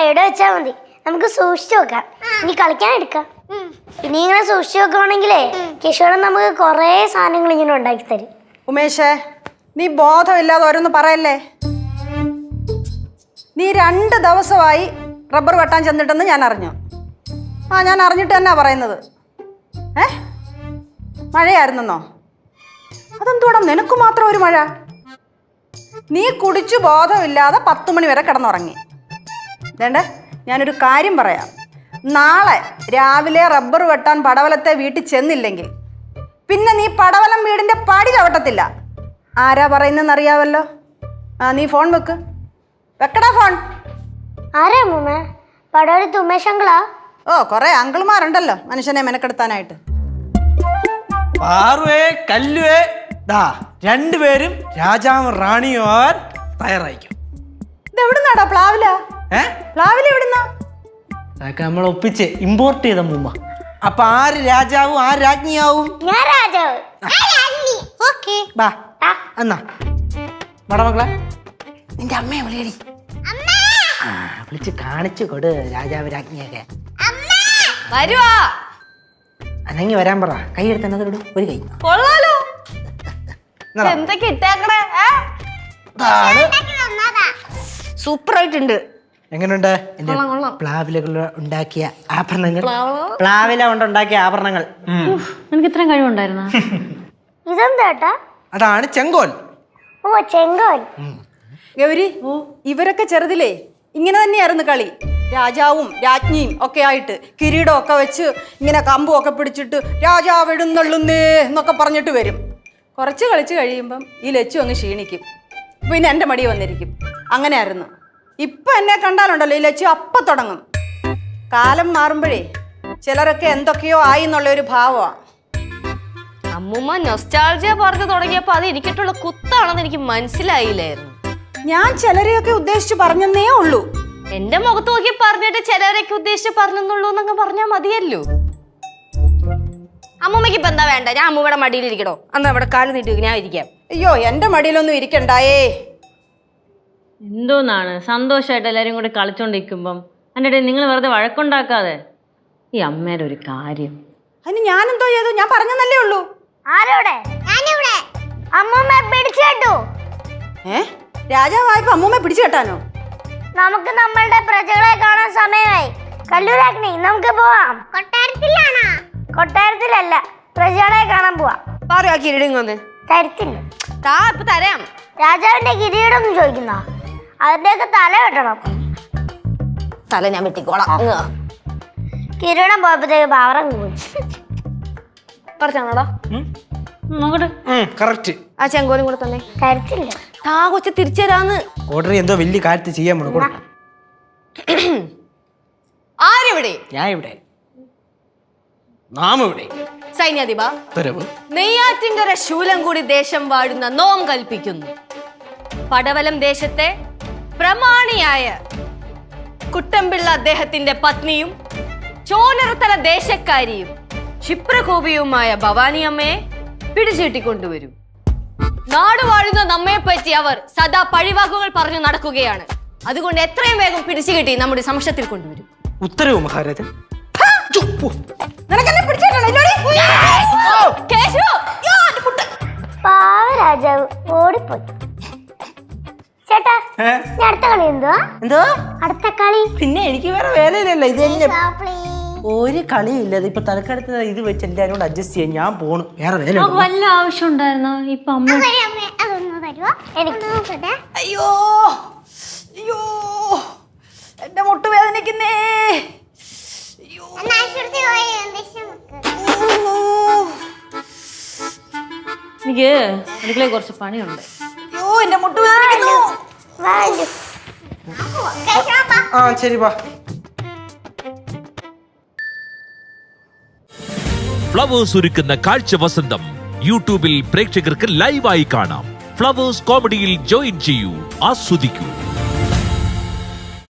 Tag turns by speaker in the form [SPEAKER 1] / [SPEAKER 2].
[SPEAKER 1] ഇവിടെ വെച്ചാ മതി, നമുക്ക് സൂക്ഷിച്ചു വെക്കാം. ഇനി കളിക്കാൻ എടുക്കാം. ഇനി ഇങ്ങനെ സൂക്ഷിച്ചു വെക്കുവാണെങ്കിലേ കിഷോറൻ നമുക്ക് കൊറേ സാധനങ്ങൾ ഇങ്ങനെ ഉണ്ടാക്കി തരും.
[SPEAKER 2] ഉമേഷേ, നീ ബോധമില്ലാതെ ഓരോന്ന് പറയല്ലേ. നീ 2 ദിവസമായി റബ്ബർ വെട്ടാൻ ചെന്നിട്ടെന്ന് ഞാൻ അറിഞ്ഞു. ഞാൻ അറിഞ്ഞിട്ട് തന്നെ പറയുന്നത്. മഴയായിരുന്നോ? അതെന്തോടാ നിനക്ക് മാത്രം ഒരു മഴ? നീ കുടിച്ചു ബോധമില്ലാതെ 10 മണി വരെ കിടന്നുറങ്ങി. വേണ്ടേ, ഞാനൊരു കാര്യം പറയാം. നാളെ രാവിലെ റബ്ബർ വെട്ടാൻ പടവലത്തെ വീട്ടിൽ ചെന്നില്ലെങ്കിൽ പിന്നെ നീ പടവലം വീടിൻ്റെ പടി ചവിട്ടത്തില്ല. ആരാ പറയുന്നതെന്ന് അറിയാവല്ലോ. നീ ഫോൺ വെക്കടാ ഫോൺ.
[SPEAKER 1] ആരാ മൂമ്മ? പടവലത്ത് ഉമേഷ് അങ്കിളാ?
[SPEAKER 2] കുറെ അങ്കിൾമാരുണ്ടല്ലോ മനുഷ്യനെ മെനക്കെടുത്താനായിട്ട്.
[SPEAKER 3] രണ്ടുപേരും രാജാവും റാണിയോ തയ്യാറായിക്കും.
[SPEAKER 2] ഇതെവിടുന്നാടാ? പ്ലാവില എവിടുന്നാ?
[SPEAKER 3] നമ്മൾ ഒപ്പിച്ച് ഇമ്പോർട്ട് ചെയ്ത മൂമ്മ. അപ്പൊ ആര് രാജാവും ആര് രാജ്ഞിയാവും?
[SPEAKER 1] ഞാൻ രാജാവ്.
[SPEAKER 3] എന്നാ മടമക്കളെ നിന്റെ അമ്മയെ വിളിയടി. വിളിച്ച് കാണിച്ചു കൊടു രാജാവ് രാജ്ഞിയൊക്കെ. അനങ്ങി വരാൻ പറ. കൈ എടുത്ത് എന്നത് ഇടും. ഒരു കൈ
[SPEAKER 4] സൂപ്പർ ആയിട്ടുണ്ട്.
[SPEAKER 3] എങ്ങനെയുണ്ട് എന്റെ പ്ലാവില ഉണ്ടാക്കിയ ആഭരണങ്ങൾ? പ്ലാവില കൊണ്ടുണ്ടാക്കിയ ആഭരണങ്ങൾ.
[SPEAKER 5] എനിക്ക് ഇത്രയും കഴിവുണ്ടായിരുന്നോ?
[SPEAKER 1] ഇതെന്താ?
[SPEAKER 3] അതാണ് ചെങ്കോൽ.
[SPEAKER 1] ഓ, ചെങ്കോൽ.
[SPEAKER 2] ഗൗരി, ഇവരൊക്കെ ചെറുതിലേ ഇങ്ങനെ തന്നെയായിരുന്നു കളി. രാജാവും രാജ്ഞിയും ഒക്കെ ആയിട്ട് കിരീടം ഒക്കെ വെച്ച് ഇങ്ങനെ കമ്പും ഒക്കെ പിടിച്ചിട്ട് രാജാവ് എഴുന്നള്ളുന്നേ എന്നൊക്കെ പറഞ്ഞിട്ട് വരും. കുറച്ച് കളിച്ച് കഴിയുമ്പം ഈ ലച്ചു അങ്ങ് ക്ഷീണിക്കും. പിന്നെ എൻ്റെ മടി വന്നിരിക്കും. അങ്ങനെയായിരുന്നു. ഇപ്പം എന്നെ കണ്ടാലുണ്ടല്ലോ ഈ ലച്ചു അപ്പം തുടങ്ങും. കാലം മാറുമ്പോഴേ ചിലരൊക്കെ എന്തൊക്കെയോ ആയി എന്നുള്ള ഒരു ഭാവമാണ്.
[SPEAKER 4] അമ്മൂമ്മ നൊസ്റ്റാൾജിയ പറഞ്ഞു തുടങ്ങിയപ്പോ അത് എനിക്കിട്ടുള്ള കുത്താണെന്ന് എനിക്ക് മനസ്സിലായില്ലായിരുന്നു.
[SPEAKER 2] ഞാൻ ചിലരെയൊക്കെ ഉദ്ദേശിച്ച് പറഞ്ഞെന്നേ ഉള്ളൂ.
[SPEAKER 4] എന്റെ മുഖത്ത് നോക്കി പറഞ്ഞിട്ട് ചിലരൊക്കെ ഉദ്ദേശിച്ച് പറഞ്ഞെന്നുള്ളൂ എന്നൊക്കെ പറഞ്ഞാൽ മതിയല്ലോ. അമ്മൂമ്മക്ക് ഇപ്പൊ എന്താ വേണ്ട? ഞാൻ അമ്മൂമ്മയുടെ മടിയിലിരിക്കണോ? അന്ന് അവിടെ കാല് നീട്ടി ഞാൻ ഇരിക്കാം.
[SPEAKER 2] അയ്യോ, എന്റെ മടിയിലൊന്നും ഇരിക്കണ്ടായേ.
[SPEAKER 5] എന്തോന്നാണ് സന്തോഷമായിട്ട് എല്ലാരും കൂടി കളിച്ചോണ്ടിരിക്കുമ്പം എൻ്റെ നിങ്ങൾ വെറുതെ വഴക്കുണ്ടാക്കാതെ. ഈ അമ്മയുടെ ഒരു കാര്യം.
[SPEAKER 2] അതിന് ഞാനെന്തോ ചെയ്തു? ഞാൻ പറഞ്ഞെന്നല്ലേ ഉള്ളൂ.
[SPEAKER 1] ആരോടെ? ഞാനിവിടെ. അമ്മൂമ്മ പിടിച്ചു കേട്ടു.
[SPEAKER 2] രാജാവായപ്പോ അമ്മൂമ്മ പിടിച്ചു കെട്ടാനോ?
[SPEAKER 1] നമുക്ക് നമ്മളുടെ പ്രജകളെ കാണാൻ സമയമായി. കല്ലൂരാഗ്നി, നമുക്ക് പോവാം. കൊട്ടാരത്തിലാണോ? കൊട്ടാരത്തിലല്ല, പ്രജകളെ കാണാൻ പോവാം.
[SPEAKER 4] പറയാ കിരീടം
[SPEAKER 1] തരത്തില്ല.
[SPEAKER 4] ഇപ്പൊ തരാം.
[SPEAKER 1] രാജാവിന്റെ കിരീടം ഒന്നും ചോദിക്കുന്ന അതിന്റെയൊക്കെ തല വെട്ടണം.
[SPEAKER 4] തല ഞാൻ വെട്ടിക്കോളാം.
[SPEAKER 1] കിരീടം പോയപ്പോഴത്തേക്ക് പാവറം പോയി.
[SPEAKER 4] പറഞ്ഞാണോടാ? ആ ചെങ്കോലും കൂടെ തന്നെ.
[SPEAKER 1] തരത്തില്ല.
[SPEAKER 4] കൊച്ചു തിരിച്ചു തരാന്ന്.
[SPEAKER 3] ഓർഡർ എന്തോ വലിയ കാര്യത്തിൽ ചെയ്യാൻ പോണു.
[SPEAKER 4] ആരെവിടെ?
[SPEAKER 3] ഞാൻ ഇവിടെ. നാം ഇവിടെ.
[SPEAKER 4] സൈന്യാധിപ, നെയ്യാറ്റിൻകര ശൂലം കൂടി ദേശം വാഴുന്ന നോം കൽപ്പിക്കുന്നു. പടവലം ദേശത്തെ പ്രമാണിയായ കുട്ടമ്പിള്ള അദ്ദേഹത്തിന്റെ പത്നിയും ചോനറത്തല ദേശക്കാരിയും ക്ഷിപ്രകോപിയുമായ ഭവാനിയമ്മയെ പിടിച്ചെട്ടിക്കൊണ്ടുവരൂ. നാടുവാഴുന്ന നമ്മെ പറ്റി അവർ സദാ പഴിവാക്കുകൾ പറഞ്ഞു നടക്കുകയാണ്. അതുകൊണ്ട് എത്രയും വേഗം പിടിച്ചുകെട്ടി നമ്മുടെ സമക്ഷത്തിൽ കൊണ്ടുവരും.
[SPEAKER 3] ഉത്തരവ് മഹാരാജൻ.
[SPEAKER 1] പാവരാജാവ് ഓടിപ്പോയി. ചേട്ടാ, അടുത്ത കളി എന്തോ? അടുത്ത കളി
[SPEAKER 3] പിന്നെ എനിക്ക് വേറെ വേലയില്ലല്ലോ. ഇത് തന്നെ ഒരു കളിയില്ല. ഇപ്പൊ തലക്കടുത്ത് ഇത് വെച്ച് എല്ലാരും കൂടെ അഡ്ജസ്റ്റ് ചെയ്യാൻ ഞാൻ പോണു. വേറെ വേല
[SPEAKER 5] വല്ല ആവശ്യം ഉണ്ടായിരുന്നോ? ഇപ്പൊ അമ്മ
[SPEAKER 2] അയ്യോ അയ്യോ, എന്റെ മുട്ട് വേദനിക്കുന്നേ.
[SPEAKER 5] എനിക്ക് അടുക്കളയിൽ കുറച്ച് പണിയുണ്ട്.
[SPEAKER 2] അയ്യോ, എന്റെ മുട്ട് വേദനിക്കുന്നു.
[SPEAKER 3] ശരി വാ.
[SPEAKER 6] ഫ്ലവേഴ്സ് ഒരുക്കുന്ന കാഴ്ച വസന്തം യൂട്യൂബിൽ പ്രേക്ഷകർക്ക് ലൈവായി കാണാം. ഫ്ലവേഴ്സ് കോമഡിയിൽ ജോയിൻ ചെയ്യൂ, ആസ്വദിക്കൂ.